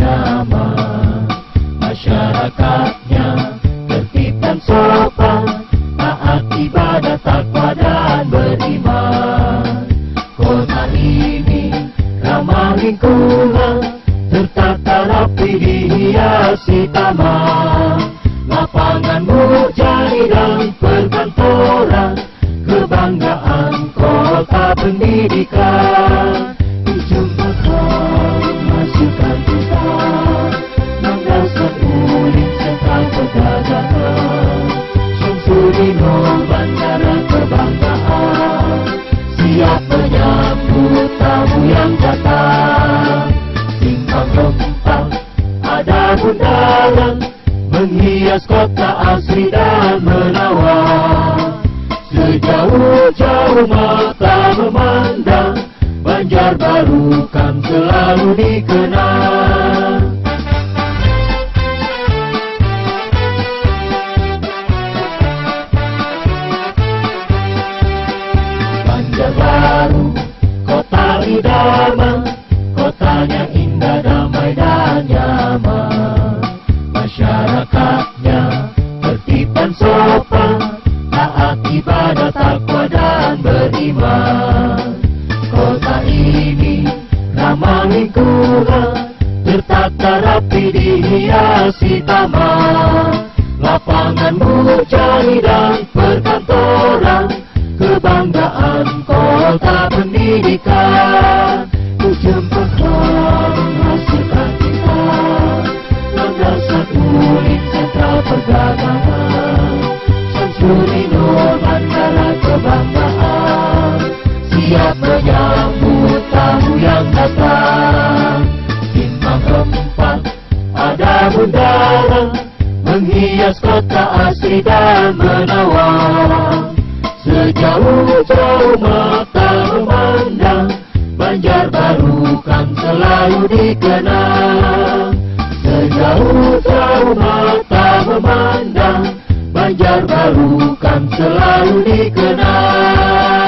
nyaman. Masyarakatnya tertib dan sopan, taat ibadah, takwa dan beriman. Kota ini ramah lingkungan, tertata rapi dihiasi taman. Lapangan mujahidan perkantoran, kebanggaan kota pendidikan. Dijemputkan masukan kita, landasan ulik sentral perdagangan. Syamsuddino bandara kebanggaan, siap menyambut tamu yang datang. Simpang rempah ada bundaran, menghias kota asri dan menawan. Sejauh-jauh mata memandang, Banjarbaru kan selalu dikenal. Banjarbaru, kota idaman, kotanya indah, damai dan nyaman. Masyarakatnya tertib dan sopan, taat ibadah, takwa dan beriman. Kota ini ramah lingkungan, tertata rapi dihiasi taman. Lapangan mujahidan perkantoran, kebanggaan kota pendidikan. Dijemputkan menghasilkan kita, landasan ulik sentral perdagangan. Syamsuddino bandara kebanggaan, siap menyambut tamu yang datang. Simpang rempah ada bundaran, menghias kota asri dan menawan. Sejauh-jauh mata memandang, Banjarbaru kan selalu dikenal. Sejauh-jauh mata memandang, Banjarbaru kan selalu dikenal.